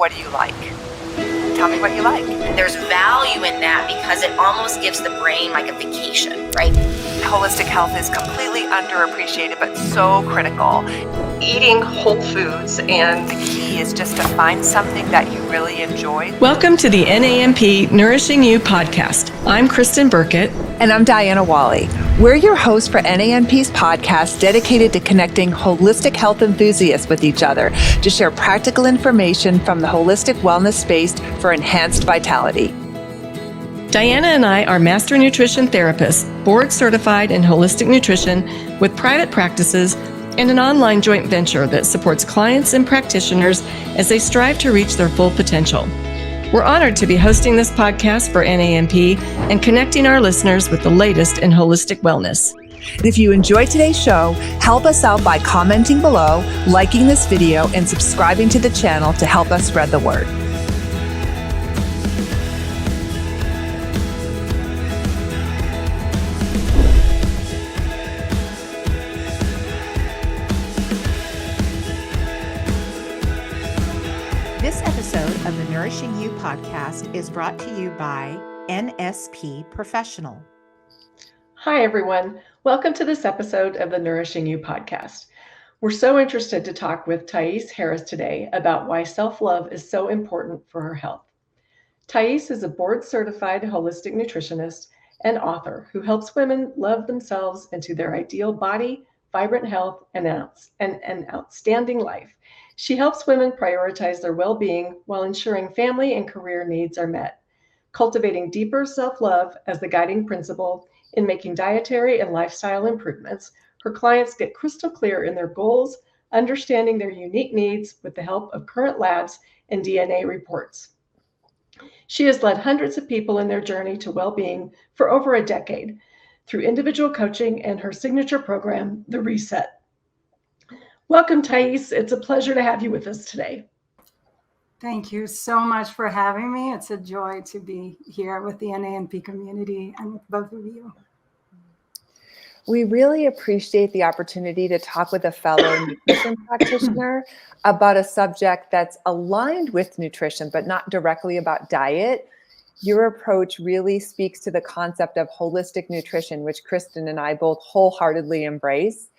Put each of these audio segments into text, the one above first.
what do you like? Tell me what you like. There's value in that because it almost gives the brain like a vacation, right? Holistic health is completely underappreciated, but so critical. Eating whole foods, and the key is just to find something that you really enjoy. Welcome to the NAMP Nourishing You podcast. I'm Kristen Burkett. And I'm Diana Wally. We're your hosts for NAMP's podcast dedicated to connecting holistic health enthusiasts with each other to share practical information from the holistic wellness space for enhanced vitality. Diana and I are master nutrition therapists, board certified in holistic nutrition with private practices and an online joint venture that supports clients and practitioners as they strive to reach their full potential. We're honored to be hosting this podcast for NAMP and connecting our listeners with the latest in holistic wellness. And if you enjoyed today's show, help us out by commenting below, liking this video, and subscribing to the channel to help us spread the word. This episode of the Nourishing You podcast is brought to you by NSP Professional. Hi, everyone. Welcome to this episode of the Nourishing You podcast. We're so interested to talk with Thais Harris today about why self-love is so important for her health. Thais is a board-certified holistic nutritionist and author who helps women love themselves into their ideal body, vibrant health, and an outstanding life. She helps women prioritize their well-being while ensuring family and career needs are met, cultivating deeper self-love as the guiding principle in making dietary and lifestyle improvements. Her clients get crystal clear in their goals, understanding their unique needs with the help of current labs and DNA reports. She has led hundreds of people in their journey to well-being for over a decade through individual coaching and her signature program, The Reset. Welcome, Thais. It's a pleasure to have you with us today. Thank you so much for having me. It's a joy to be here with the NAMP community and with both of you. We really appreciate the opportunity to talk with a fellow nutrition practitioner about a subject that's aligned with nutrition, but not directly about diet. Your approach really speaks to the concept of holistic nutrition, which Kristen and I both wholeheartedly embrace.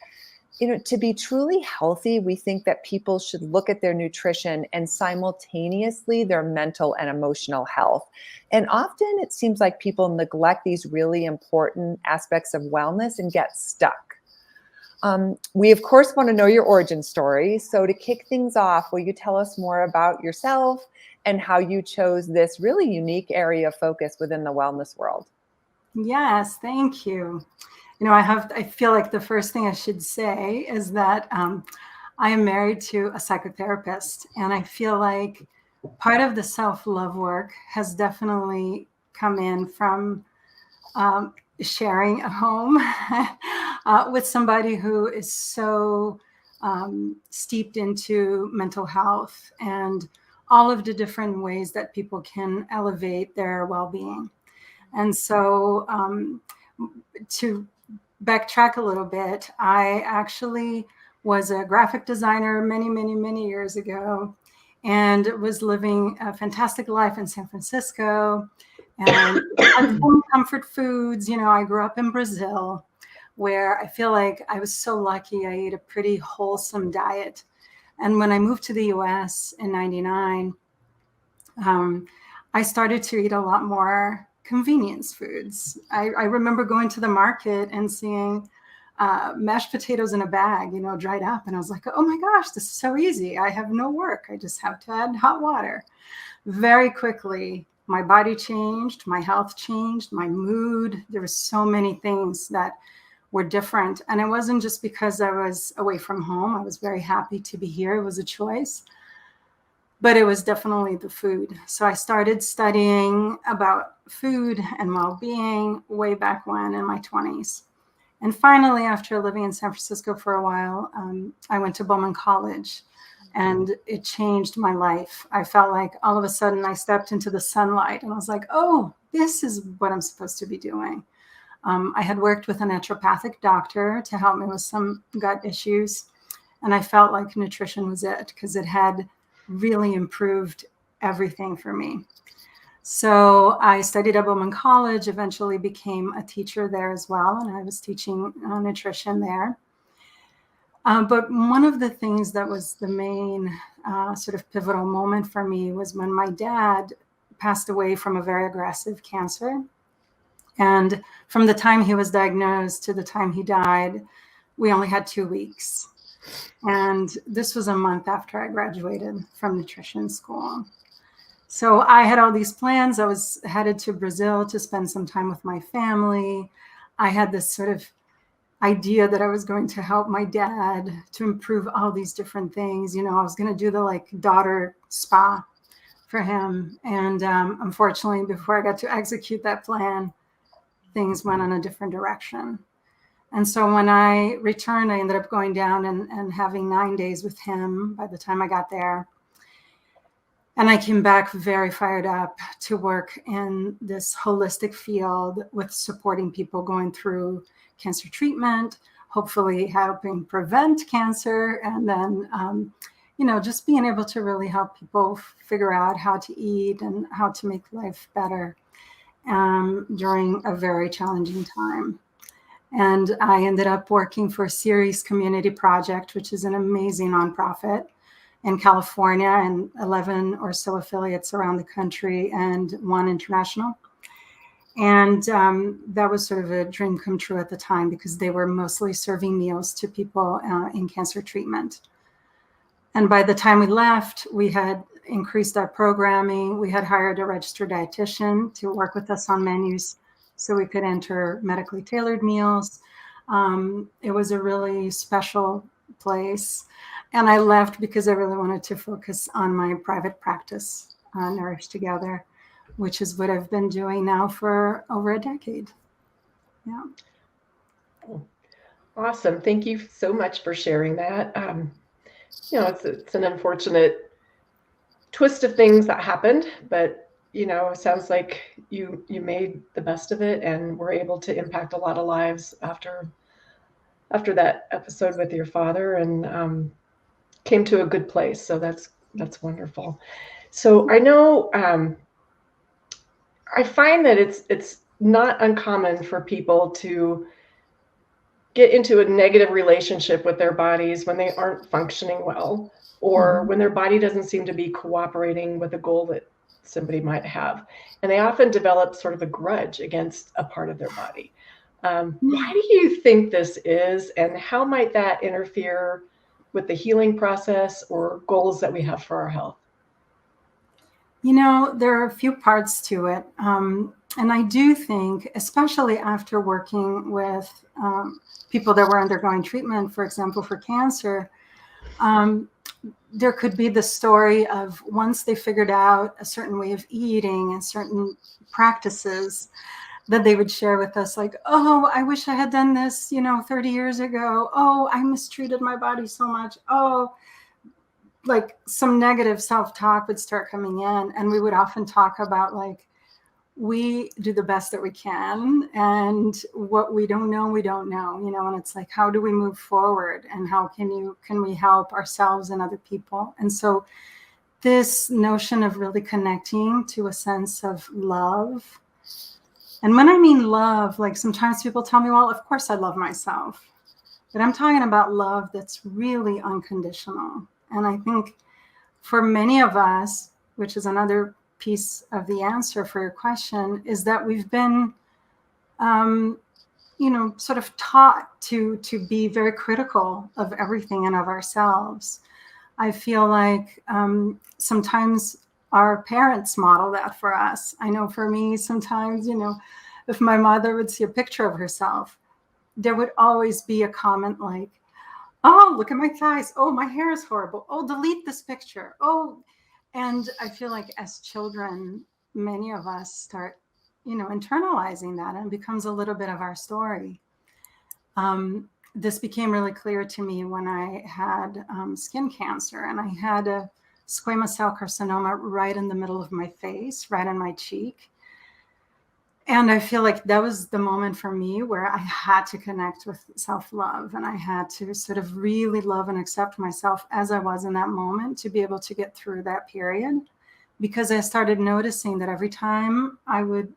To be truly healthy, we think that people should look at their nutrition and simultaneously their mental and emotional health. And often it seems like people neglect these really important aspects of wellness and get stuck. We, of course, want to know your origin story. So to kick things off, will you tell us more about yourself and how you chose this really unique area of focus within the wellness world? Yes, thank you. I feel like the first thing I should say is that I am married to a psychotherapist, and I feel like part of the self-love work has definitely come in from sharing a home with somebody who is so steeped into mental health and all of the different ways that people can elevate their well-being. And so to backtrack a little bit, I actually was a graphic designer many years ago and was living a fantastic life in San Francisco and had some comfort foods. I grew up in Brazil, where I feel like I was so lucky. I ate a pretty wholesome diet. And when I moved to the US in 99, I started to eat a lot more convenience foods. I remember going to the market and seeing mashed potatoes in a bag, dried up. And I was like, oh my gosh, this is so easy. I have no work. I just have to add hot water. Very quickly, my body changed, my health changed, my mood. There were so many things that were different. And it wasn't just because I was away from home. I was very happy to be here. It was a choice. But it was definitely the food. So I started studying about food and well-being way back when in my 20s. And finally, after living in San Francisco for a while, I went to Bowman College, and it changed my life. I felt like all of a sudden I stepped into the sunlight, and I was like, oh, this is what I'm supposed to be doing. I had worked with a naturopathic doctor to help me with some gut issues. And I felt like nutrition was it because it had really improved everything for me. So I studied at Bowman College, eventually became a teacher there as well, and I was teaching nutrition there. But one of the things that was the main sort of pivotal moment for me was when my dad passed away from a very aggressive cancer. And from the time he was diagnosed to the time he died, we only had 2 weeks. And this was a month after I graduated from nutrition school. So I had all these plans. I was headed to Brazil to spend some time with my family. I had this sort of idea that I was going to help my dad to improve all these different things. I was going to do the like daughter spa for him. And unfortunately, before I got to execute that plan, things went in a different direction. And so when I returned, I ended up going down and having 9 days with him by the time I got there. And I came back very fired up to work in this holistic field with supporting people going through cancer treatment, hopefully helping prevent cancer, and then, just being able to really help people figure out how to eat and how to make life better during a very challenging time. And I ended up working for Ceres Community Project, which is an amazing nonprofit in California, and 11 or so affiliates around the country and one international. And that was sort of a dream come true at the time, because they were mostly serving meals to people in cancer treatment. And by the time we left, we had increased our programming. We had hired a registered dietitian to work with us on menus so we could enter medically tailored meals. It was a really special place. And I left because I really wanted to focus on my private practice, Nourish Together, which is what I've been doing now for over a decade. Yeah. Awesome. Thank you so much for sharing that. It's an unfortunate twist of things that happened, but it sounds like you made the best of it and were able to impact a lot of lives after that episode with your father, and came to a good place. So that's wonderful. So I know I find that it's not uncommon for people to get into a negative relationship with their bodies when they aren't functioning well, or when their body doesn't seem to be cooperating with a goal that somebody might have. And they often develop sort of a grudge against a part of their body. Why do you think this is, and how might that interfere with the healing process or goals that we have for our health? There are a few parts to it. And I do think, especially after working with people that were undergoing treatment, for example, for cancer, there could be the story of once they figured out a certain way of eating and certain practices that they would share with us, like, oh, I wish I had done this, 30 years ago. Oh, I mistreated my body so much. Oh, like some negative self-talk would start coming in. And we would often talk about, like, we do the best that we can, and what we don't know, and it's like, how do we move forward, and how can we help ourselves and other people? And so this notion of really connecting to a sense of love. And when I mean love, like sometimes people tell me, well, of course I love myself, but I'm talking about love that's really unconditional. And I think for many of us, which is another piece of the answer for your question, is that we've been, sort of taught to be very critical of everything and of ourselves. I feel like sometimes our parents model that for us. I know for me, sometimes, if my mother would see a picture of herself, there would always be a comment like, oh, look at my thighs. Oh, my hair is horrible. Oh, delete this picture. Oh, and I feel like as children, many of us start, internalizing that, and it becomes a little bit of our story. This became really clear to me when I had skin cancer, and I had a squamous cell carcinoma right in the middle of my face, right on my cheek. And I feel like that was the moment for me where I had to connect with self-love, and I had to sort of really love and accept myself as I was in that moment to be able to get through that period, because I started noticing that every time I would,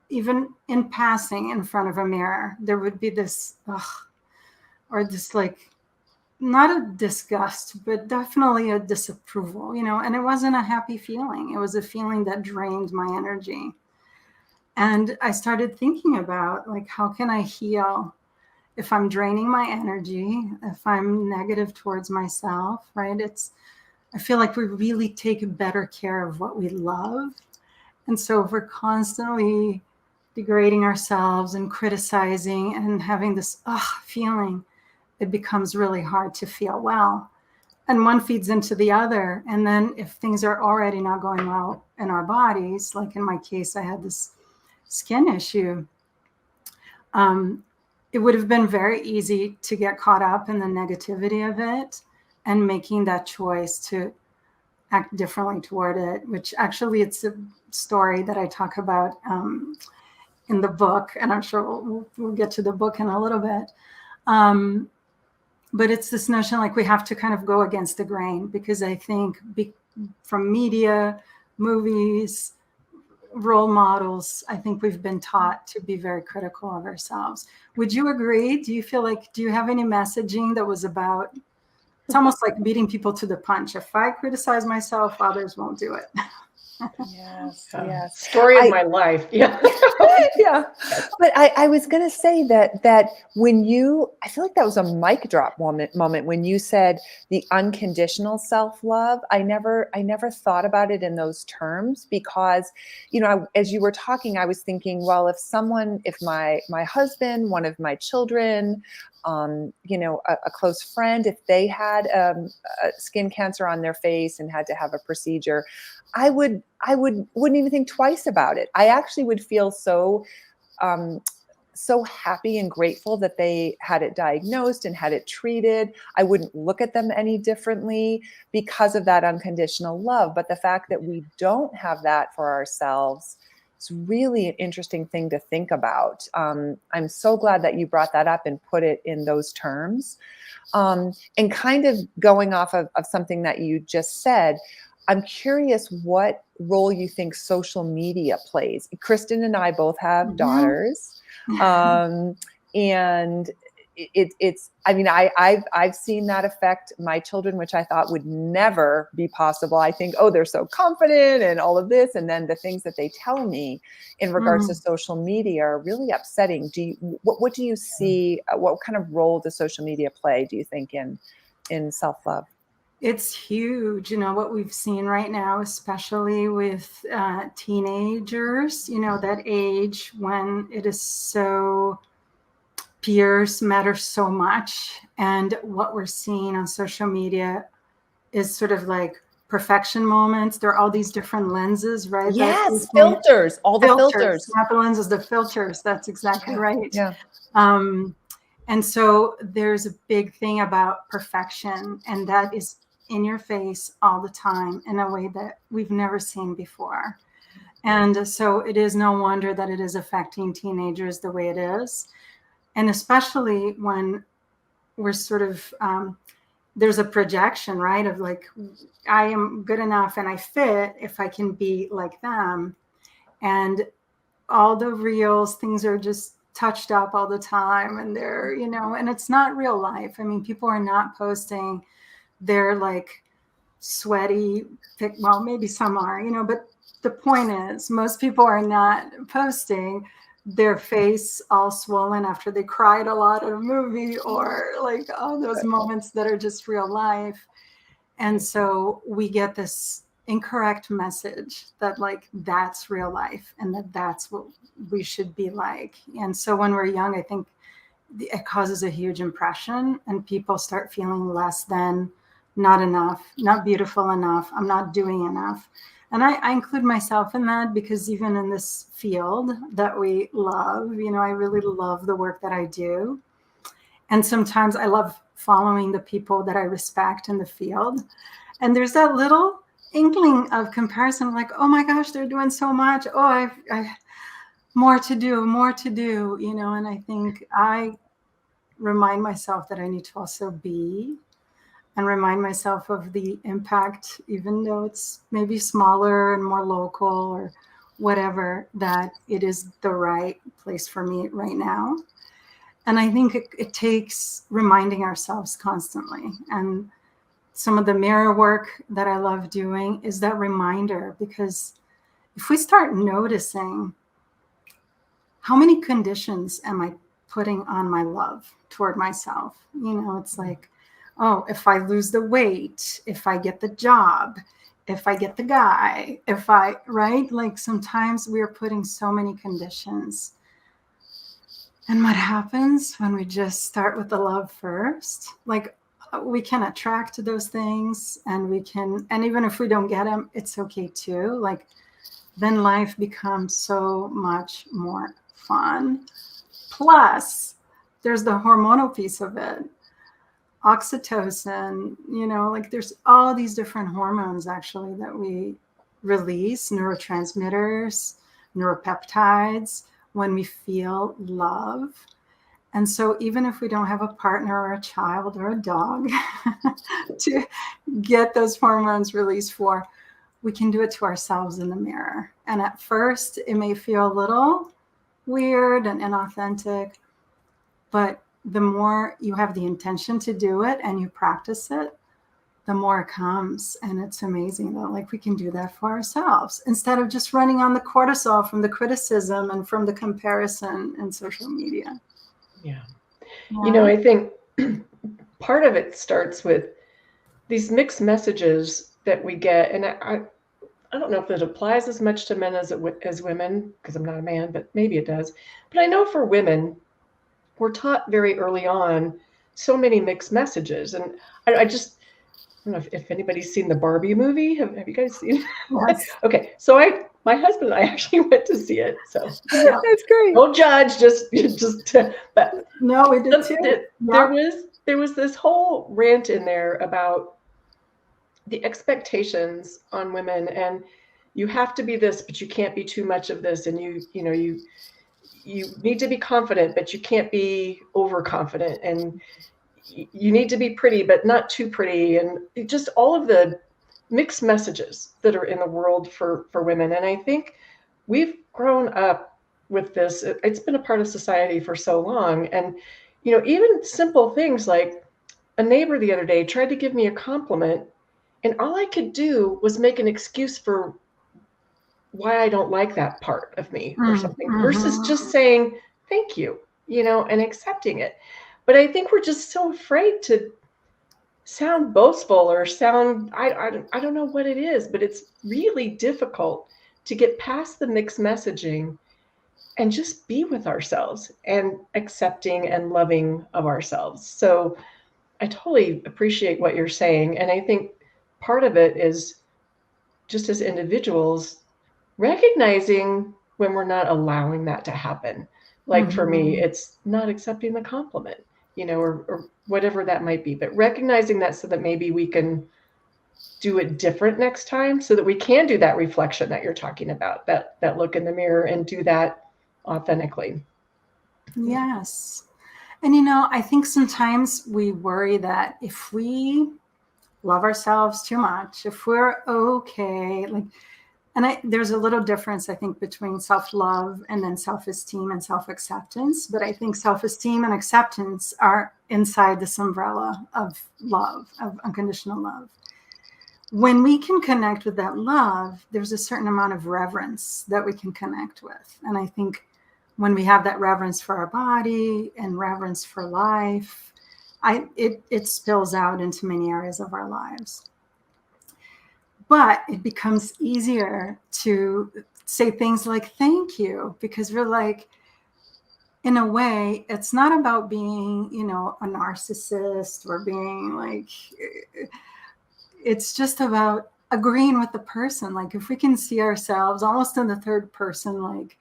even in passing in front of a mirror, there would be this, or this like, not a disgust, but definitely a disapproval, and it wasn't a happy feeling. It was a feeling that drained my energy. And I started thinking about, like, how can I heal if I'm draining my energy, if I'm negative towards myself, right? I feel like we really take better care of what we love. And so if we're constantly degrading ourselves and criticizing and having this feeling, it becomes really hard to feel well. And one feeds into the other. And then if things are already not going well in our bodies, like in my case, I had this skin issue, it would have been very easy to get caught up in the negativity of it and making that choice to act differently toward it, which actually it's a story that I talk about in the book. And I'm sure we'll get to the book in a little bit. But it's this notion like we have to kind of go against the grain, because I think from media, movies, role models, I think we've been taught to be very critical of ourselves. Would you agree? Do you have any messaging that was about, it's almost like beating people to the punch. If I criticize myself, others won't do it. Yes, Yeah. yes. Story of my life. Yeah. Yeah. But I was going to say that when I feel like that was a mic drop moment when you said the unconditional self-love. I never thought about it in those terms, because, as you were talking, I was thinking, well, if my husband, one of my children, a close friend, if they had a skin cancer on their face and had to have a procedure, I wouldn't even think twice about it. I actually would feel so happy and grateful that they had it diagnosed and had it treated. I wouldn't look at them any differently because of that unconditional love. But the fact that we don't have that for ourselves, it's really an interesting thing to think about. I'm so glad that you brought that up and put it in those terms. And kind of going off of something that you just said, I'm curious what role you think social media plays. Kristen and I both have daughters. And I've seen that affect my children, which I thought would never be possible. I think, they're so confident and all of this. And then the things that they tell me in regards to social media are really upsetting. What do you see? What kind of role does social media play, do you think, in self-love? It's huge, what we've seen right now, especially with teenagers, that age when it is so, peers matter so much. And what we're seeing on social media is sort of like perfection moments. There are all these different lenses, right? Yes, filters, all the filters. Not the lenses, the filters. That's exactly right. Yeah. And so there's a big thing about perfection, and that is in your face all the time in a way that we've never seen before. And so it is no wonder that it is affecting teenagers the way it is. And especially when we're sort of, there's a projection, right? Of like, I am good enough and I fit if I can be like them. And all the reels, things are just touched up all the time. And they're, and it's not real life. I mean, people are not posting their like sweaty, well, maybe some are, but the point is most people are not posting their face all swollen after they cried a lot at a movie, or like all those moments that are just real life. And so we get this incorrect message that like that's real life and that's what we should be like. And so when we're young, I think it causes a huge impression, and people start feeling less than, not enough, not beautiful enough, I'm not doing enough. And I include myself in that, because even in this field that we love, I really love the work that I do. And sometimes I love following the people that I respect in the field. And there's that little inkling of comparison, like, oh my gosh, they're doing so much. Oh, I more to do, and I think I remind myself that I need to also be and remind myself of the impact, even though it's maybe smaller and more local or whatever, that it is the right place for me right now. And I think it takes reminding ourselves constantly. And some of the mirror work that I love doing is that reminder, because if we start noticing how many conditions am I putting on my love toward myself, it's like, oh, if I lose the weight, if I get the job, if I get the guy, right? Like sometimes we are putting so many conditions. And what happens when we just start with the love first? Like we can attract those things, and even if we don't get them, it's okay too. Like then life becomes so much more fun. Plus, there's the hormonal piece of it. Oxytocin, like there's all these different hormones actually that we release, neurotransmitters, neuropeptides, when we feel love. And so even if we don't have a partner or a child or a dog to get those hormones released for, we can do it to ourselves in the mirror. And at first it may feel a little weird and inauthentic, but the more you have the intention to do it and you practice it, the more it comes. And it's amazing that like we can do that for ourselves instead of just running on the cortisol from the criticism and from the comparison and social media. Yeah. I think part of it starts with these mixed messages that we get. And I don't know if it applies as much to men as women, because I'm not a man, but maybe it does. But I know for women, we're taught very early on so many mixed messages. And I don't know if anybody's seen the Barbie movie. Have you guys seen it? Yes. Okay. So my husband and I actually went to see it. So That's great. don't judge, but no, we did too. There was this whole rant in there about the expectations on women, and you have to be this, but you can't be too much of this. And you need to be confident, but you can't be overconfident. And you need to be pretty, but not too pretty. And just all of the mixed messages that are in the world for women. And I think we've grown up with this. It's been a part of society for so long. And, even simple things like a neighbor the other day tried to give me a compliment, and all I could do was make an excuse for why I don't like that part of me or something, versus just saying thank you, and accepting it. But I think we're just so afraid to sound boastful or sound, I don't know what it is, but it's really difficult to get past the mixed messaging and just be with ourselves and accepting and loving of ourselves. So I totally appreciate what you're saying. And I think part of it is just as individuals, recognizing when we're not allowing that to happen. Like for me, it's not accepting the compliment, or whatever that might be, but recognizing that so that maybe we can do it different next time, so that we can do that reflection that you're talking about, that look in the mirror, and do that authentically. Yes. And, I think sometimes we worry that if we love ourselves too much, if we're okay, there's a little difference, I think, between self-love and then self-esteem and self-acceptance. But I think self-esteem and acceptance are inside this umbrella of love, of unconditional love. When we can connect with that love, there's a certain amount of reverence that we can connect with. And I think when we have that reverence for our body and reverence for life, it spills out into many areas of our lives. But it becomes easier to say things like thank you, because we're like, in a way, it's not about being, a narcissist or being like, it's just about agreeing with the person. Like if we can see ourselves almost in the third person, like,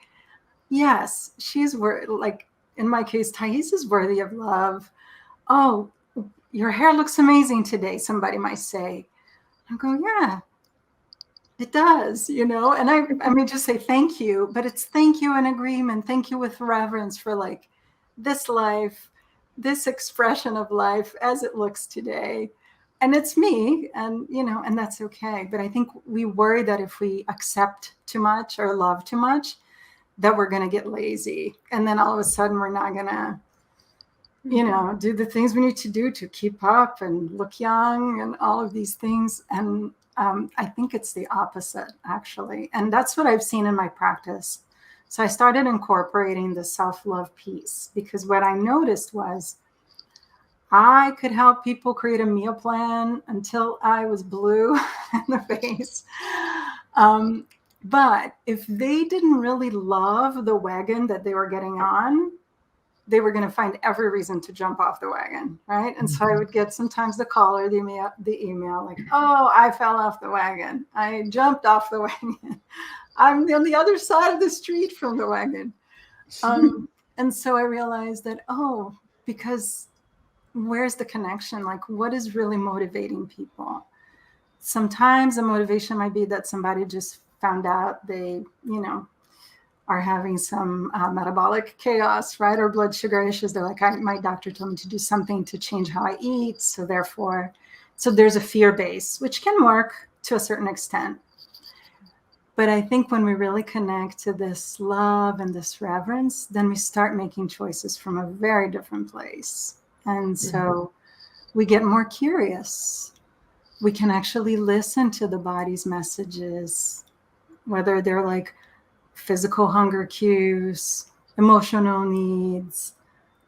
yes, she's worthy. Like in my case, Thais is worthy of love. Oh, your hair looks amazing today, somebody might say. I go, yeah, it does, and I may just say thank you, but it's thank you in agreement. Thank you with reverence for like this life, this expression of life as it looks today. and it's me, and and that's okay. But I think we worry that if we accept too much or love too much, that we're going to get lazy, and then all of a sudden we're not going to do the things we need to do to keep up and look young and all of these things. And I think it's the opposite, actually. And that's what I've seen in my practice. So I started incorporating the self-love piece, because what I noticed was I could help people create a meal plan until I was blue in the face. But if they didn't really love the wagon that they were getting on, they were going to find every reason to jump off the wagon, right? And so I would get sometimes the call or the email like, oh, I fell off the wagon. I jumped off the wagon. I'm on the other side of the street from the wagon. And so I realized that, because where's the connection? Like, what is really motivating people? Sometimes the motivation might be that somebody just found out they, are having some metabolic chaos, right? Or blood sugar issues. They're like, my doctor told me to do something to change how I eat. So there's a fear base, which can work to a certain extent. But I think when we really connect to this love and this reverence, then we start making choices from a very different place. And so we get more curious. We can actually listen to the body's messages, whether they're like physical hunger cues, emotional needs.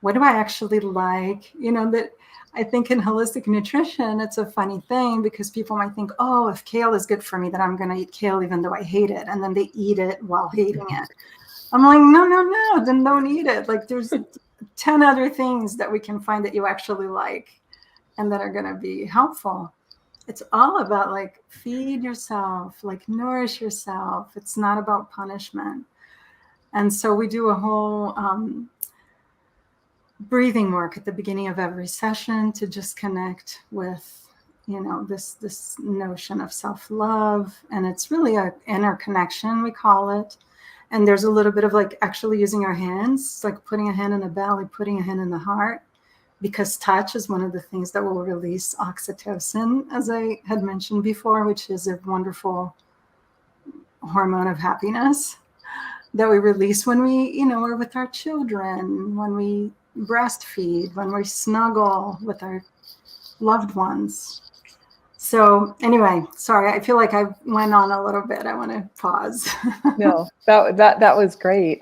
What do I actually like? That I think in holistic nutrition, it's a funny thing, because people might think, oh, if kale is good for me, then I'm going to eat kale even though I hate it. And then they eat it while hating it. I'm like, no, then don't eat it. Like, there's 10 other things that we can find that you actually like and that are going to be helpful. It's all about like feed yourself, like nourish yourself. It's not about punishment. And so we do a whole breathing work at the beginning of every session to just connect with, this notion of self-love. And it's really an inner connection, we call it. And there's a little bit of like actually using our hands, like putting a hand in the belly, putting a hand in the heart, because touch is one of the things that will release oxytocin, as I had mentioned before, which is a wonderful hormone of happiness that we release when we, are with our children, when we breastfeed, when we snuggle with our loved ones. So anyway, sorry, I feel like I went on a little bit. I want to pause. No, that was great.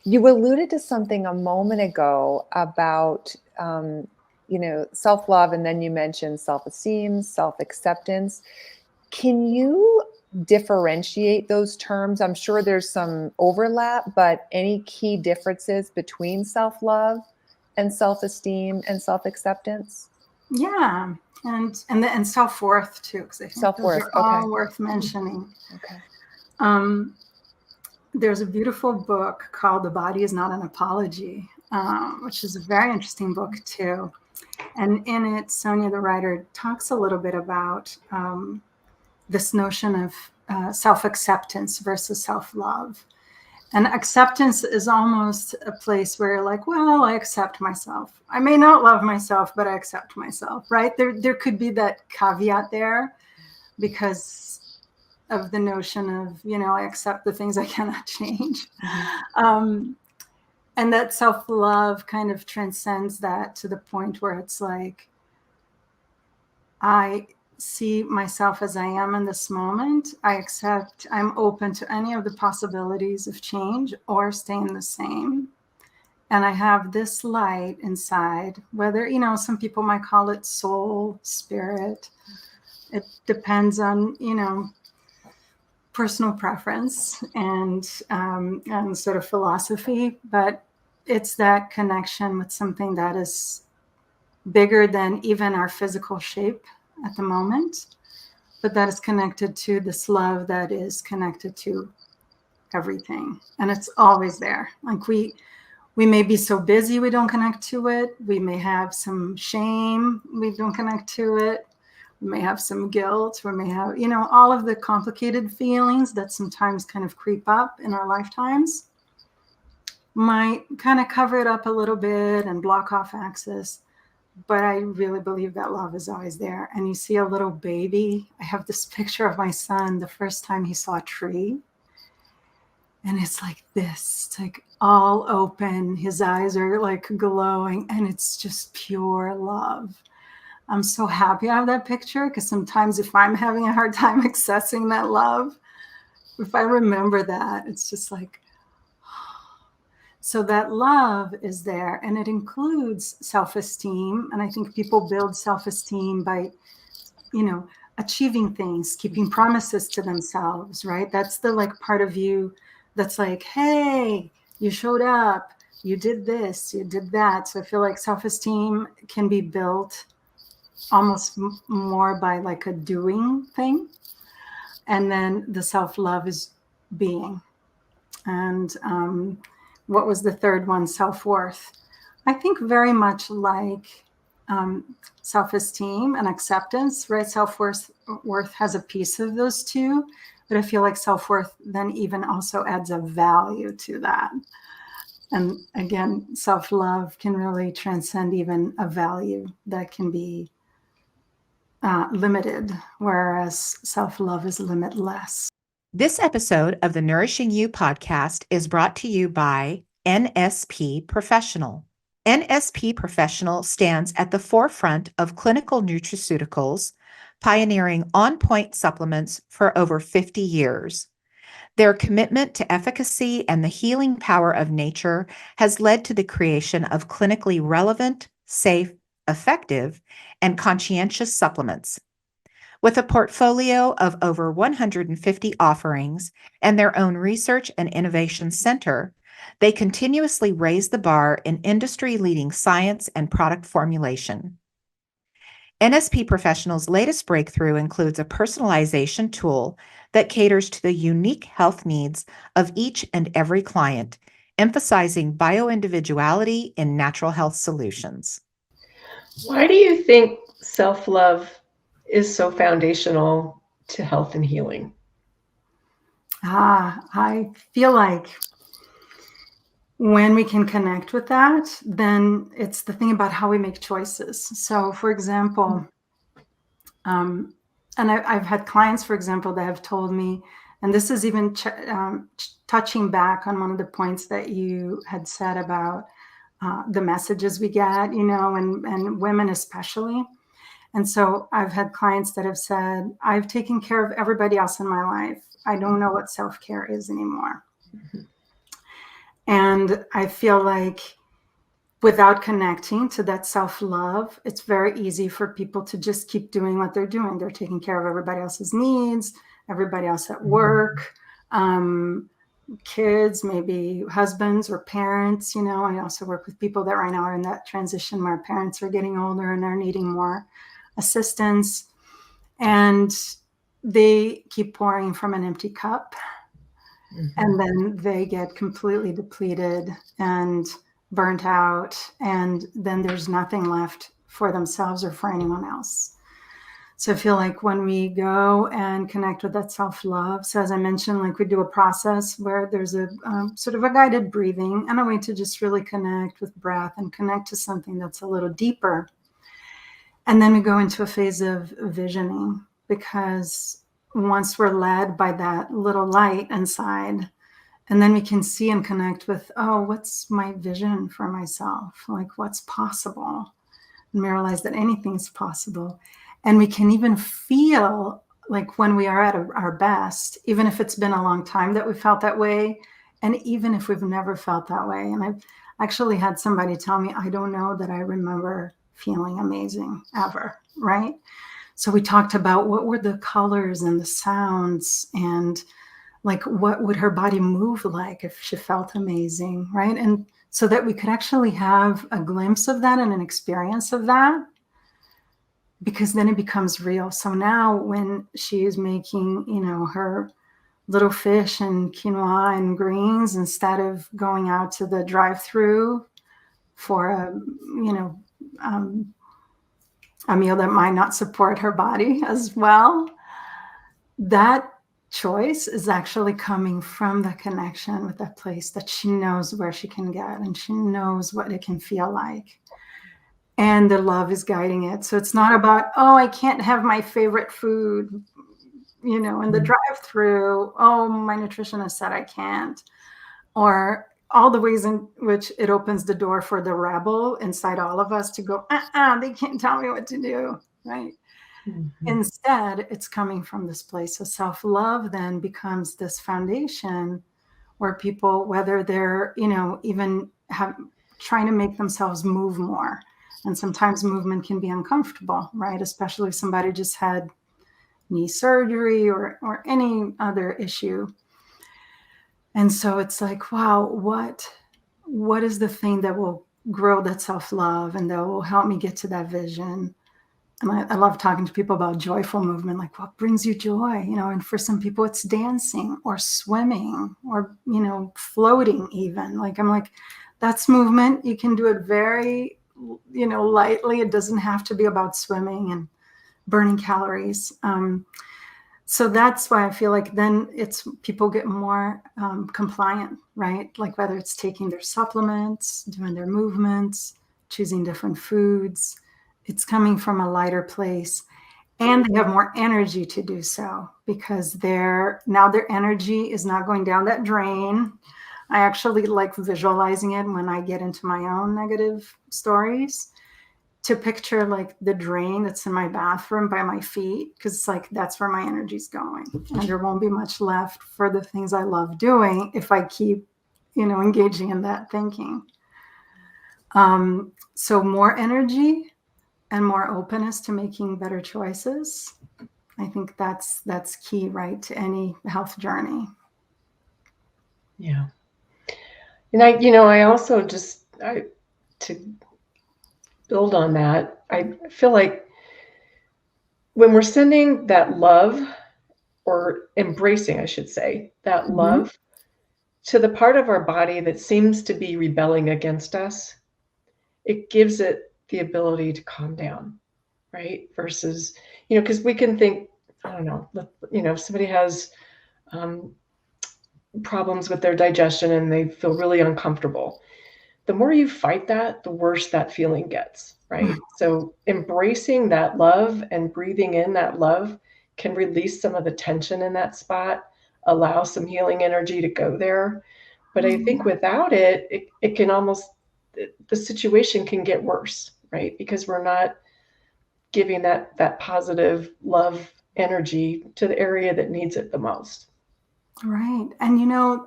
You alluded to something a moment ago about, self-love, and then you mentioned self-esteem, self-acceptance. Can you differentiate those terms? I'm sure there's some overlap, but any key differences between self-love and self-esteem and self-acceptance? Yeah. And self-worth too, because I think Self-worth, those are all worth mentioning. Okay. There's a beautiful book called The Body Is Not an Apology, which is a very interesting book too. And in it, Sonia, the writer, talks a little bit about this notion of self-acceptance versus self-love. And acceptance is almost a place where you're like, well, I accept myself. I may not love myself, but I accept myself, right? There could be that caveat there because of the notion of, I accept the things I cannot change. And that self-love kind of transcends that to the point where it's like, I see myself as I am in this moment. I accept, I'm open to any of the possibilities of change or staying the same. And I have this light inside, whether, some people might call it soul, spirit. It depends on, personal preference and sort of philosophy, but it's that connection with something that is bigger than even our physical shape at the moment, but that is connected to this love that is connected to everything. And it's always there. Like we may be so busy we don't connect to it. We may have some shame, we don't connect to it. We may have some guilt, we may have, all of the complicated feelings that sometimes kind of creep up in our lifetimes might kind of cover it up a little bit and block off access. but I really believe that love is always there. And you see a little baby. I have this picture of my son the first time he saw a tree. And it's like this, it's like all open. His eyes are like glowing, and it's just pure love. I'm so happy I have that picture, because sometimes if I'm having a hard time accessing that love, if I remember that, it's just like, so that love is there, and it includes self-esteem. And I think people build self-esteem by, achieving things, keeping promises to themselves, right? That's the like part of you that's like, hey, you showed up, you did this, you did that. So I feel like self-esteem can be built almost more by like a doing thing. And then the self-love is being. And what was the third one? Self-worth. I think very much like self-esteem and acceptance, right? Self-worth has a piece of those two, but I feel like self-worth then even also adds a value to that. And again, self-love can really transcend even a value that can be limited, whereas self-love is limitless. This episode of the Nourishing You podcast is brought to you by NSP Professional. NSP Professional stands at the forefront of clinical nutraceuticals, pioneering on-point supplements for over 50 years. Their commitment to efficacy and the healing power of nature has led to the creation of clinically relevant, safe, effective, and conscientious supplements. With a portfolio of over 150 offerings and their own research and innovation center, they continuously raise the bar in industry-leading science and product formulation. NSP Professional's latest breakthrough includes a personalization tool that caters to the unique health needs of each and every client, emphasizing bioindividuality in natural health solutions. Why do you think self-love is so foundational to health and healing? I feel like when we can connect with that, then it's the thing about how we make choices. So, for example, and I've had clients, for example, that have told me, and this is even touching back on one of the points that you had said about the messages we get, and women especially. And so I've had clients that have said, I've taken care of everybody else in my life. I don't know what self-care is anymore. Mm-hmm. And I feel like without connecting to that self-love, it's very easy for people to just keep doing what they're doing. They're taking care of everybody else's needs, everybody else at work, kids, maybe husbands or parents. I also work with people that right now are in that transition where parents are getting older and they're needing more assistance. And they keep pouring from an empty cup. Mm-hmm. And then they get completely depleted and burnt out. And then there's nothing left for themselves or for anyone else. So I feel like when we go and connect with that self-love, so as I mentioned, like we do a process where there's a sort of a guided breathing and a way to just really connect with breath and connect to something that's a little deeper. And then we go into a phase of visioning, because once we're led by that little light inside, and then we can see and connect with, oh, what's my vision for myself? Like what's possible? And we realize that anything's possible. And we can even feel like when we are at our best, even if it's been a long time that we felt that way, and even if we've never felt that way. And I've actually had somebody tell me, I don't know that I remember feeling amazing ever, right? So we talked about what were the colors and the sounds, and like what would her body move like if she felt amazing, right? And so that we could actually have a glimpse of that and an experience of that, because then it becomes real. So now when she is making, her little fish and quinoa and greens, instead of going out to the drive-through for a meal that might not support her body as well, that choice is actually coming from the connection with that place that she knows where she can get, and she knows what it can feel like. and the love is guiding it. So it's not about, oh, I can't have my favorite food, in the drive-through. Oh, my nutritionist said I can't. Or all the ways in which it opens the door for the rebel inside all of us to go, they can't tell me what to do, right? Mm-hmm. Instead, it's coming from this place of self-love then becomes this foundation where people, whether they're, even trying to make themselves move more. And sometimes movement can be uncomfortable, right? Especially if somebody just had knee surgery or any other issue. And so it's like, wow, what is the thing that will grow that self-love and that will help me get to that vision? And I love talking to people about joyful movement, like what brings you joy, and for some people it's dancing or swimming or, floating even. Like, I'm like, that's movement. You can do it very, lightly. It doesn't have to be about swimming and burning calories. So that's why I feel like then it's people get more compliant, right? Like whether it's taking their supplements, doing their movements, choosing different foods, it's coming from a lighter place, and they have more energy to do so because their energy is not going down that drain. I actually like visualizing it when I get into my own negative stories, to picture like the drain that's in my bathroom by my feet, because it's like that's where my energy's going, and there won't be much left for the things I love doing if I keep engaging in that thinking. So more energy and more openness to making better choices. I think that's key, right, to any health journey. Yeah. And I also to build on that, I feel like when we're sending that love, or embracing, I should say, that love to the part of our body that seems to be rebelling against us, it gives it the ability to calm down, right? Versus, because we can think, I don't know, if somebody has problems with their digestion and they feel really uncomfortable, the more you fight that, the worse that feeling gets, right? So embracing that love and breathing in that love can release some of the tension in that spot, allow some healing energy to go there. But I think without it, it can almost, the situation can get worse, right? Because we're not giving that positive love energy to the area that needs it the most. Right. And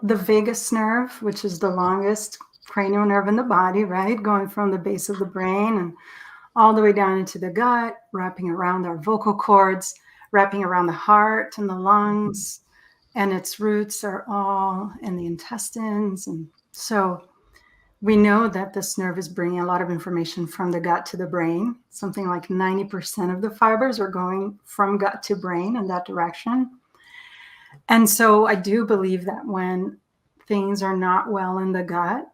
the vagus nerve, which is the longest cranial nerve in the body, right? Going from the base of the brain and all the way down into the gut, wrapping around our vocal cords, wrapping around the heart and the lungs. And its roots are all in the intestines. And so we know that this nerve is bringing a lot of information from the gut to the brain. Something like 90% of the fibers are going from gut to brain in that direction. And so I do believe that when things are not well in the gut,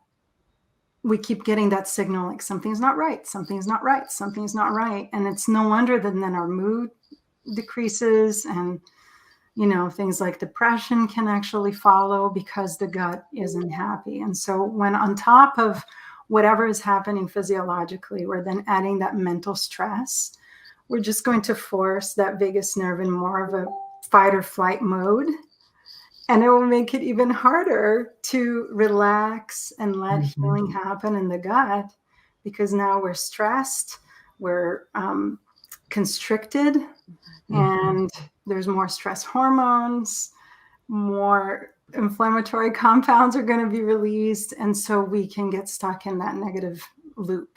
we keep getting that signal like something's not right, something's not right, something's not right. And it's no wonder that then our mood decreases, and things like depression can actually follow because the gut isn't happy. And so when on top of whatever is happening physiologically, we're then adding that mental stress, we're just going to force that vagus nerve in more of a fight or flight mode. And it will make it even harder to relax and let healing happen in the gut, because now we're stressed, we're constricted, and there's more stress hormones, more inflammatory compounds are going to be released. And so we can get stuck in that negative loop.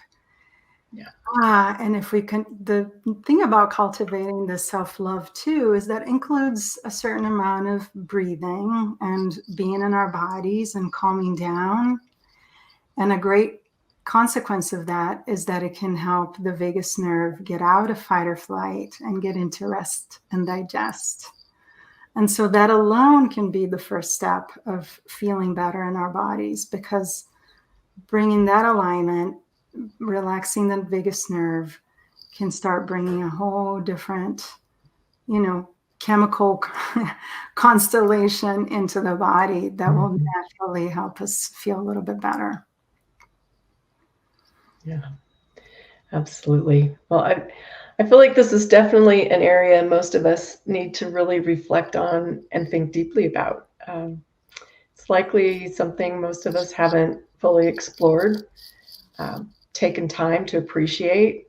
And if we can, the thing about cultivating the self-love too is that includes a certain amount of breathing and being in our bodies and calming down. And a great consequence of that is that it can help the vagus nerve get out of fight or flight and get into rest and digest. And so that alone can be the first step of feeling better in our bodies, because bringing that alignment, relaxing the vagus nerve, can start bringing a whole different, chemical constellation into the body that will naturally help us feel a little bit better. Yeah. Absolutely. Well, I feel like this is definitely an area most of us need to really reflect on and think deeply about. It's likely something most of us haven't fully explored, taken time to appreciate,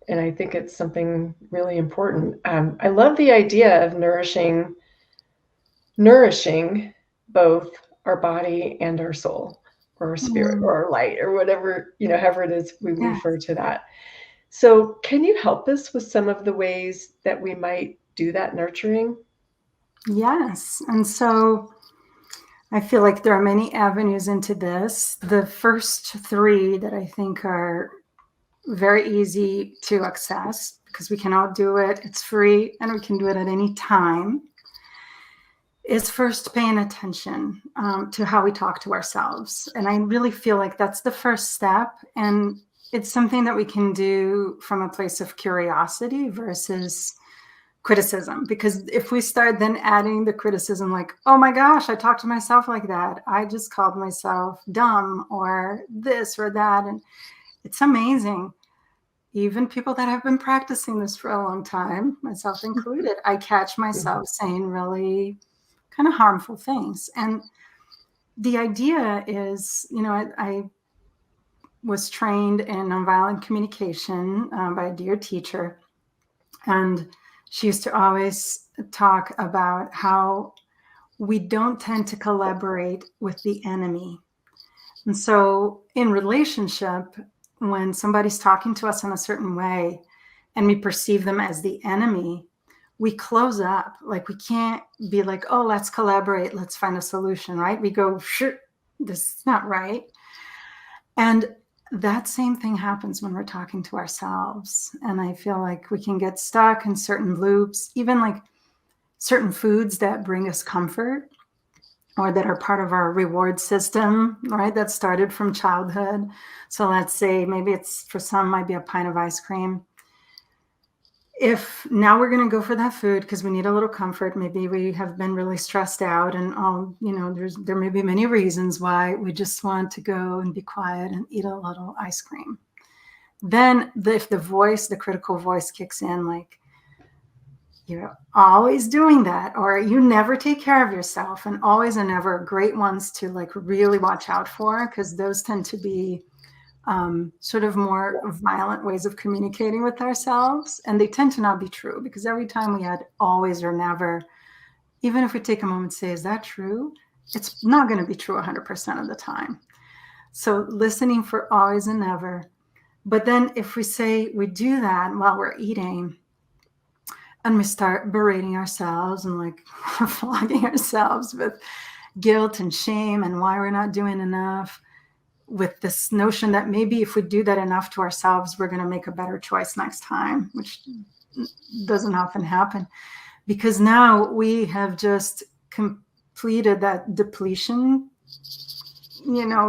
and I think it's something really important. I love the idea of nourishing both our body and our soul, or our spirit, Mm, or our light, or whatever, however it is we yeah. refer to that. So, can you help us with some of the ways that we might do that nurturing? Yes. And so I feel like there are many avenues into this. The first three that I think are very easy to access because we can all do it, it's free, and we can do it at any time, is first paying attention to how we talk to ourselves. And I really feel like that's the first step. And it's something that we can do from a place of curiosity versus criticism. Because if we start then adding the criticism, like, oh my gosh, I talked to myself like that, I just called myself dumb or this or that. And it's amazing. Even people that have been practicing this for a long time, myself included, I catch myself saying really kind of harmful things. And the idea is, I was trained in nonviolent communication by a dear teacher. And she used to always talk about how we don't tend to collaborate with the enemy. And so in relationship, when somebody's talking to us in a certain way and we perceive them as the enemy, we close up. Like we can't be like, oh, let's collaborate, let's find a solution, right? We go, sure, this is not right. And that same thing happens when we're talking to ourselves. And I feel like we can get stuck in certain loops, even like certain foods that bring us comfort or that are part of our reward system, right? That started from childhood. So let's say maybe it's, for some, might be a pint of ice cream. If now we're going to go for that food because we need a little comfort, maybe we have been really stressed out, and there may be many reasons why we just want to go and be quiet and eat a little ice cream. Then if the critical voice kicks in, like, you're always doing that, or you never take care of yourself, and always and never are great ones to like really watch out for, because those tend to be sort of more violent ways of communicating with ourselves. And they tend to not be true, because every time we add always or never, even if we take a moment to say, is that true? It's not going to be true 100% of the time. So listening for always and never. But then if we say we do that while we're eating, and we start berating ourselves and like flogging ourselves with guilt and shame and why we're not doing enough, with this notion that maybe if we do that enough to ourselves, we're going to make a better choice next time, which doesn't often happen, because now we have just completed that depletion,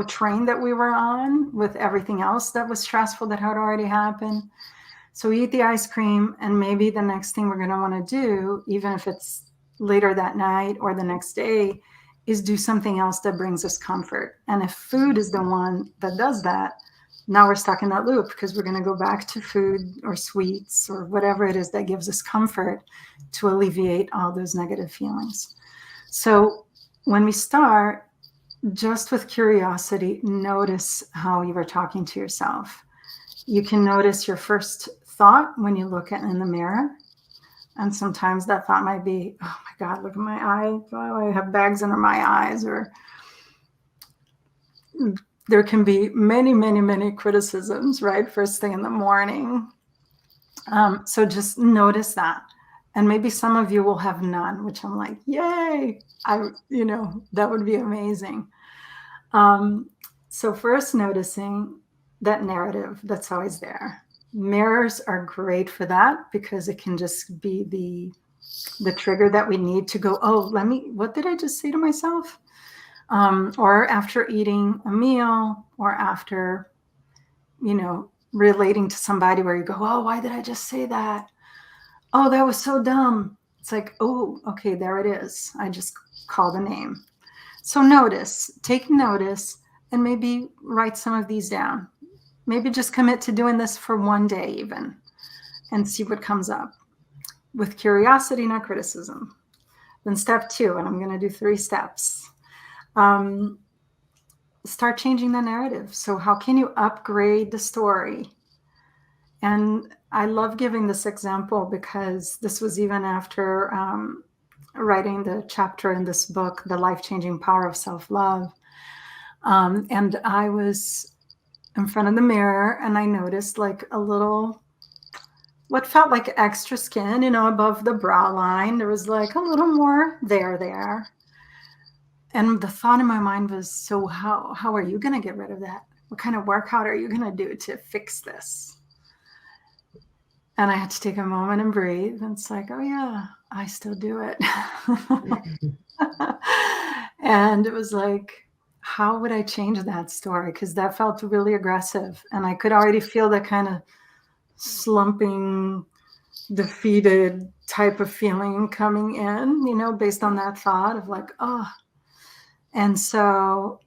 train that we were on with everything else that was stressful that had already happened. So we eat the ice cream, and maybe the next thing we're going to want to do, even if it's later that night or the next day, is do something else that brings us comfort. And if food is the one that does that, now we're stuck in that loop, because we're going to go back to food or sweets or whatever it is that gives us comfort to alleviate all those negative feelings. So when we start, just with curiosity, notice how you were talking to yourself. You can notice your first thought when you look in the mirror. And sometimes that thought might be, oh my God, look at my eye. Oh, I have bags under my eyes. Or there can be many, many, many criticisms, right? First thing in the morning. So just notice that. And maybe some of you will have none, which I'm like, yay. That would be amazing. So first, noticing that narrative that's always there. Mirrors are great for that, because it can just be the trigger that we need to go, oh, what did I just say to myself? Or after eating a meal, or after, relating to somebody where you go, oh, why did I just say that? Oh, that was so dumb. It's like, oh, okay, there it is. I just called a name. So take notice, and maybe write some of these down. Maybe just commit to doing this for one day even and see what comes up with curiosity, not criticism. Then step 2, and I'm going to do 3 steps. Start changing the narrative. So how can you upgrade the story? And I love giving this example because this was even after writing the chapter in this book, The Life-Changing Power of Self-Love. And I was in front of the mirror and I noticed like a little, what felt like extra skin, above the brow line. There was like a little more there. And the thought in my mind was, so how are you going to get rid of that? What kind of workout are you going to do to fix this? And I had to take a moment and breathe. And it's like, oh yeah, I still do it. And it was like, how would I change that story? Because that felt really aggressive. And I could already feel that kind of slumping, defeated type of feeling coming in, based on that thought of like, oh. And so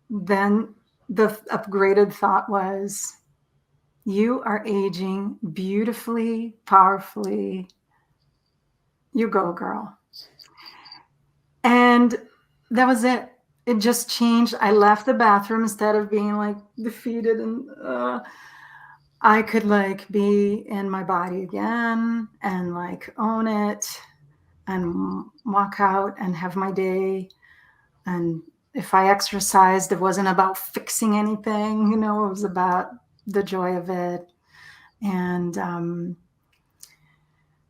then the upgraded thought was, you are aging beautifully, powerfully. You go, girl. And that was it. It just changed. I left the bathroom instead of being like defeated and I could like be in my body again and like own it and walk out and have my day. And if I exercised, it wasn't about fixing anything, it was about the joy of it. And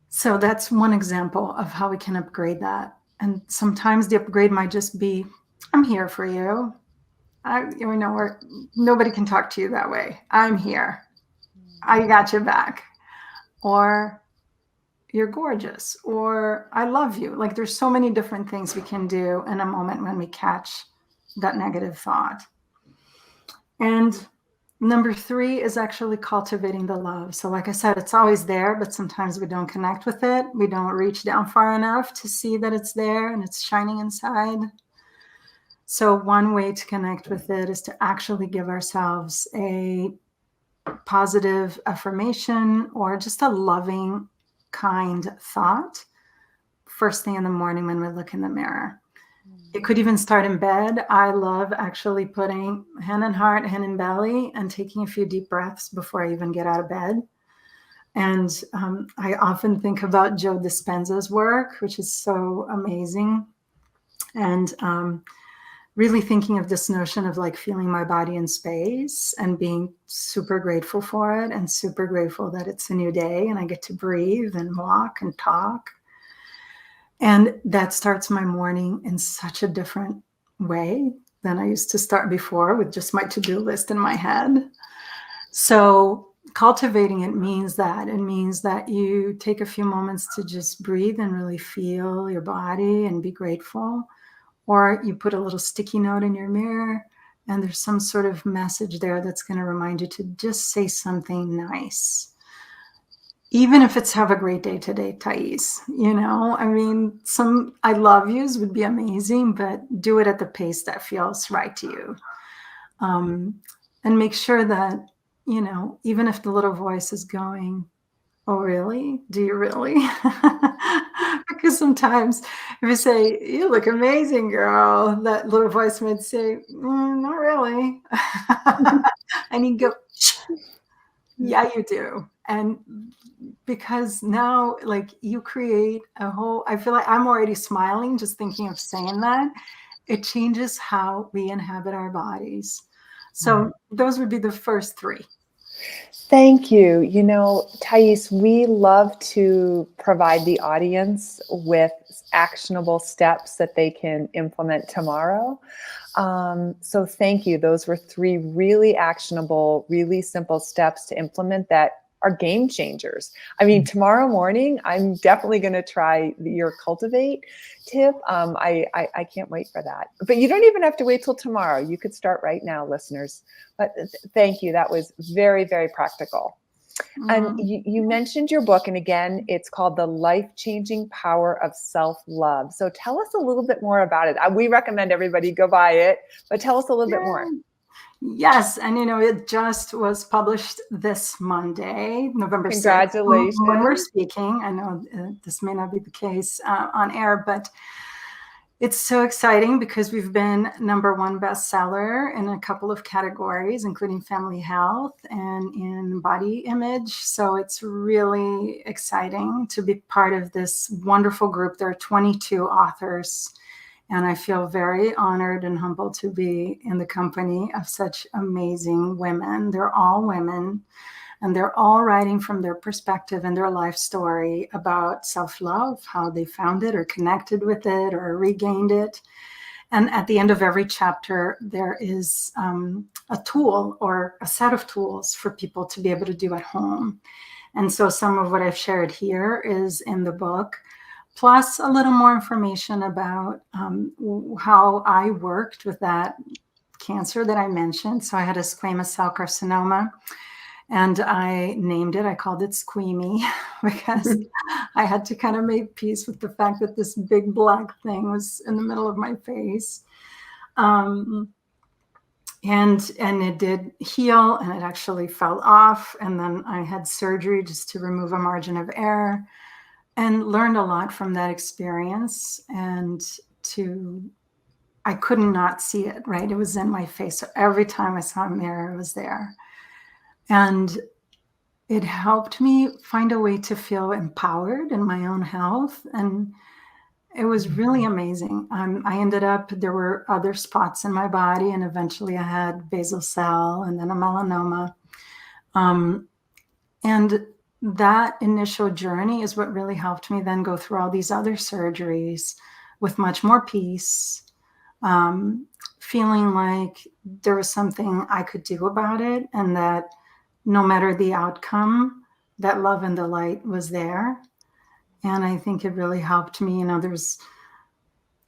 so that's one example of how we can upgrade that. And sometimes the upgrade might just be, I'm here for you. Nobody can talk to you that way. I'm here. I got your back. Or you're gorgeous. Or I love you. Like there's so many different things we can do in a moment when we catch that negative thought. And number 3 is actually cultivating the love. So like I said, it's always there, but sometimes we don't connect with it. We don't reach down far enough to see that it's there and it's shining inside. So one way to connect with it is to actually give ourselves a positive affirmation or just a loving, kind thought first thing in the morning when we look in the mirror. It could even start in bed. I love actually putting hand in heart, hand in belly, and taking a few deep breaths before I even get out of bed. And I often think about Joe Dispenza's work, which is so amazing. And really thinking of this notion of like feeling my body in space and being super grateful for it and super grateful that it's a new day and I get to breathe and walk and talk. And that starts my morning in such a different way than I used to start before with just my to-do list in my head. So cultivating it means that you take a few moments to just breathe and really feel your body and be grateful. Or you put a little sticky note in your mirror and there's some sort of message there that's going to remind you to just say something nice. Even if it's have a great day today, Thais, some I love yous would be amazing, but do it at the pace that feels right to you. And make sure that, even if the little voice is going, oh, really? Do you really? Because sometimes if you say, you look amazing, girl, that little voice might say, not really. And you go, yeah, you do. And because now, like, you create I feel like I'm already smiling just thinking of saying that. It changes how we inhabit our bodies. So those would be the first 3. Thank you. Thais, we love to provide the audience with actionable steps that they can implement tomorrow. So thank you. Those were 3 really actionable, really simple steps to implement that are game changers. I mean, tomorrow morning, I'm definitely going to try your Cultivate tip. I can't wait for that. But you don't even have to wait till tomorrow. You could start right now, listeners. But thank you. That was very, very practical. And you mentioned your book, and again, it's called The Life-Changing Power of Self-Love. So tell us a little bit more about it. We recommend everybody go buy it, but tell us a little bit more. Yes, and it just was published this Monday, November 6th. When we're Congratulations. speaking, I know this may not be the case on air, but it's so exciting because we've been #1 bestseller in a couple of categories, including family health and in body image. So it's really exciting to be part of this wonderful group. There are 22 authors. And I feel very honored and humbled to be in the company of such amazing women. They're all women, and they're all writing from their perspective and their life story about self-love, how they found it or connected with it or regained it. And at the end of every chapter, there is a tool or a set of tools for people to be able to do at home. And so some of what I've shared here is in the book, plus a little more information about how I worked with that cancer that I mentioned. So I had a squamous cell carcinoma, and I named it, I called it Squeamy, because I had to kind of make peace with the fact that this big black thing was in the middle of my face. And it did heal, and it actually fell off. And then I had surgery just to remove a margin of error, and learned a lot from that experience. And I could not see it, right? It was in my face. So every time I saw a mirror, it was there. And it helped me find a way to feel empowered in my own health. And it was really amazing. I ended up, there were other spots in my body, and eventually I had basal cell and then a melanoma. And that initial journey is what really helped me then go through all these other surgeries with much more peace, feeling like there was something I could do about it, and that no matter the outcome, that love and the light was there. And I think it really helped me. There was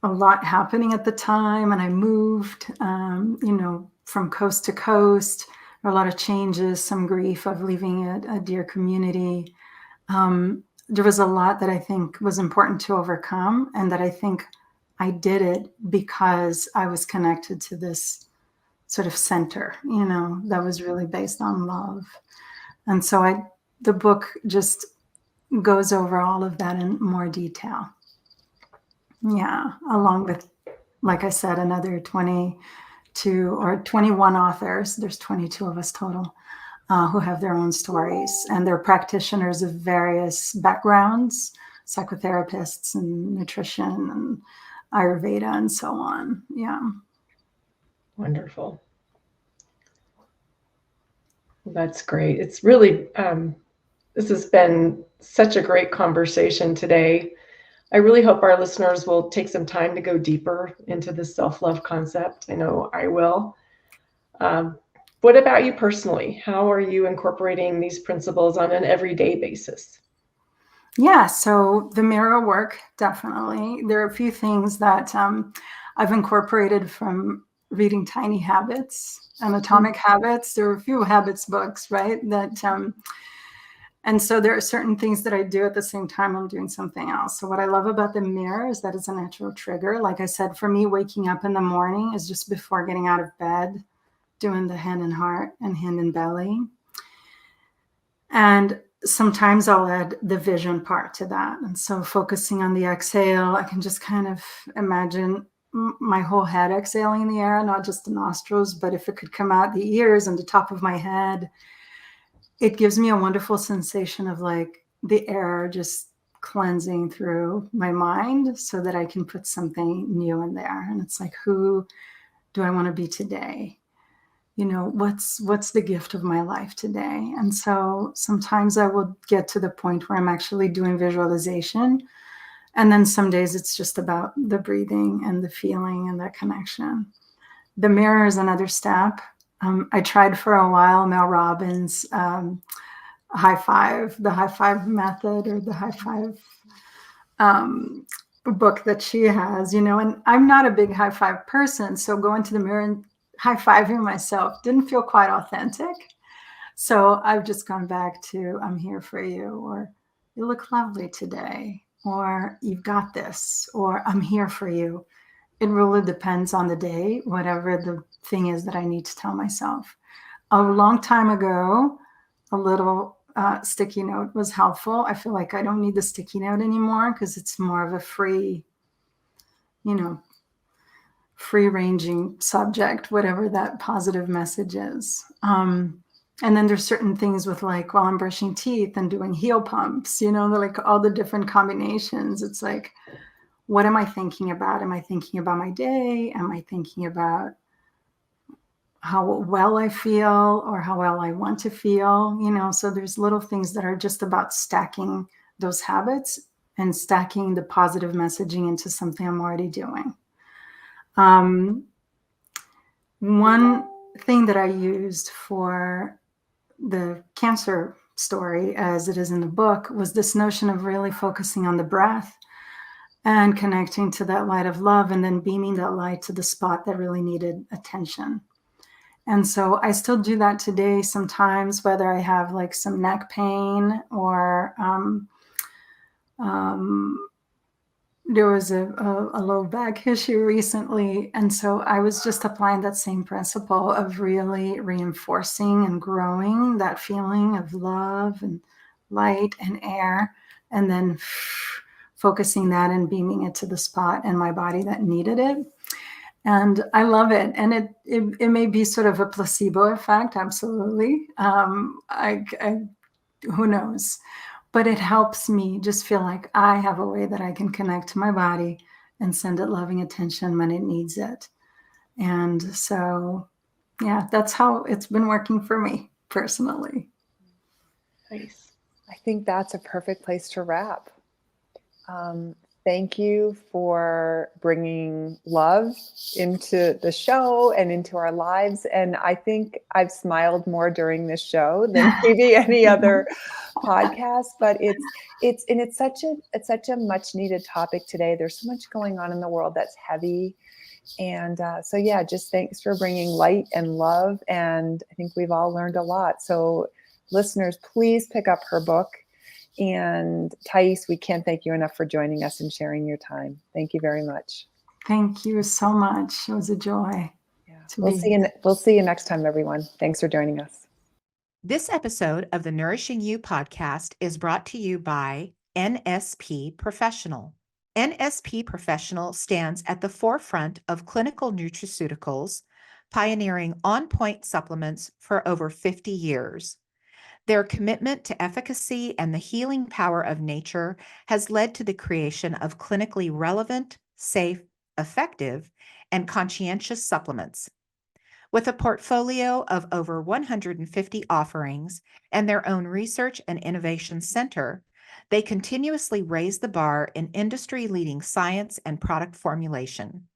a lot happening at the time, and I moved, from coast to coast. There were a lot of changes, some grief of leaving a dear community. There was a lot that I think was important to overcome, and that I think I did it because I was connected to this sort of center, that was really based on love. And so the book just goes over all of that in more detail. Yeah, along with, like I said, another 22 or 21 authors. There's 22 of us total who have their own stories, and they're practitioners of various backgrounds, psychotherapists and nutrition and Ayurveda and so on. Yeah. Wonderful. That's great. It's really, this has been such a great conversation today. I really hope our listeners will take some time to go deeper into the self-love concept. I know I will. What about you personally? How are you incorporating these principles on an everyday basis? Yeah, so the mirror work, definitely. There are a few things that I've incorporated from reading Tiny Habits and Atomic Habits. There are a few habits books, right? And so there are certain things that I do at the same time I'm doing something else. So what I love about the mirror is that it's a natural trigger. Like I said, for me, waking up in the morning is just before getting out of bed, doing the hand and heart and hand and belly. And sometimes I'll add the vision part to that. And so focusing on the exhale, I can just kind of imagine my whole head exhaling in the air, not just the nostrils, but if it could come out the ears and the top of my head, it gives me a wonderful sensation of like the air just cleansing through my mind so that I can put something new in there. And it's like, who do I want to be today? What's the gift of my life today? And so sometimes I will get to the point where I'm actually doing visualization. And then some days it's just about the breathing and the feeling and that connection. The mirror is another step. I tried for a while Mel Robbins' the high five method, or the high five book that she has, and I'm not a big high five person. So going to the mirror and high-fiving myself didn't feel quite authentic. So I've just gone back to, I'm here for you, or you look lovely today, or you've got this, or I'm here for you. it really depends on the day, whatever the thing is that I need to tell myself. A long time ago, a little sticky note was helpful. I feel like I don't need the sticky note anymore because it's more of a free, free ranging subject, whatever that positive message is. And then there's certain things with like while I'm brushing teeth and doing heel pumps, like all the different combinations. It's like, what am I thinking about? Am I thinking about my day? Am I thinking about how well I feel or how well I want to feel? So there's little things that are just about stacking those habits and stacking the positive messaging into something I'm already doing. One thing that I used for the cancer story, as it is in the book, was this notion of really focusing on the breath and connecting to that light of love and then beaming that light to the spot that really needed attention. And so I still do that today sometimes, whether I have like some neck pain or there was a low back issue recently. And so I was just applying that same principle of really reinforcing and growing that feeling of love and light and air, and then focusing that and beaming it to the spot in my body that needed it. And I love it. And it may be sort of a placebo effect. Absolutely. Who knows? But it helps me just feel like I have a way that I can connect to my body and send it loving attention when it needs it. And so, yeah, that's how it's been working for me personally. Nice. I think that's a perfect place to wrap. Thank you for bringing love into the show and into our lives. And I think I've smiled more during this show than maybe any other podcast, but it's such a much needed topic today. There's so much going on in the world that's heavy. And so, yeah, just thanks for bringing light and love. And I think we've all learned a lot. So listeners, please pick up her book. And Thais, we can't thank you enough for joining us and sharing your time. Thank you very much. Thank you so much. It was a joy. Yeah. We'll see you next time, everyone. Thanks for joining us. This episode of the Nourishing You podcast is brought to you by NSP Professional. NSP Professional stands at the forefront of clinical nutraceuticals, pioneering on-point supplements for over 50 years. Their commitment to efficacy and the healing power of nature has led to the creation of clinically relevant, safe, effective, and conscientious supplements. With a portfolio of over 150 offerings and their own research and innovation center, they continuously raise the bar in industry-leading science and product formulation.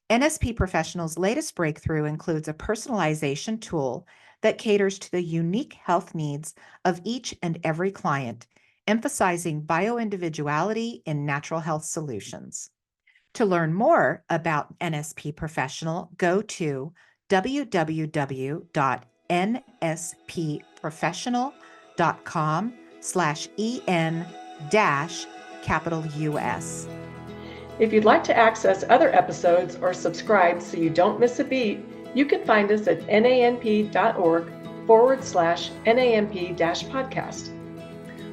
NSP Professional's latest breakthrough includes a personalization tool that caters to the unique health needs of each and every client, emphasizing bioindividuality in natural health solutions. To learn more about NSP Professional, go to www.nspprofessional.com/en-US. If you'd like to access other episodes or subscribe so you don't miss a beat, you can find us at nanp.org/NAMP-podcast.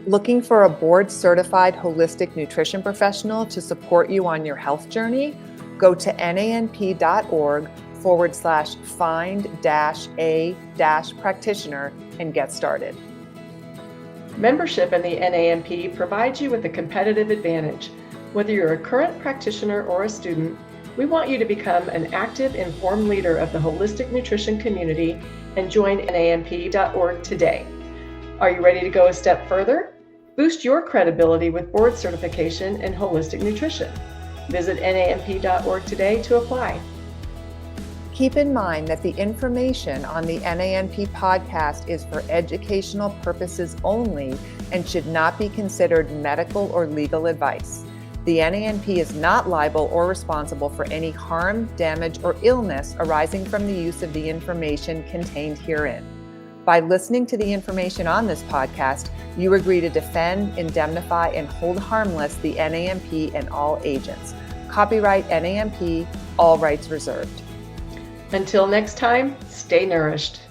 Looking for a board-certified holistic nutrition professional to support you on your health journey? Go to nanp.org/find-a-practitioner and get started. Membership in the NAMP provides you with a competitive advantage. Whether you're a current practitioner or a student, we want you to become an active, informed leader of the holistic nutrition community and join NAMP.org today. Are you ready to go a step further? Boost your credibility with board certification in holistic nutrition. Visit NAMP.org today to apply. Keep in mind that the information on the NAMP podcast is for educational purposes only and should not be considered medical or legal advice. The NAMP is not liable or responsible for any harm, damage, or illness arising from the use of the information contained herein. By listening to the information on this podcast, you agree to defend, indemnify, and hold harmless the NAMP and all agents. Copyright NAMP, all rights reserved. Until next time, stay nourished.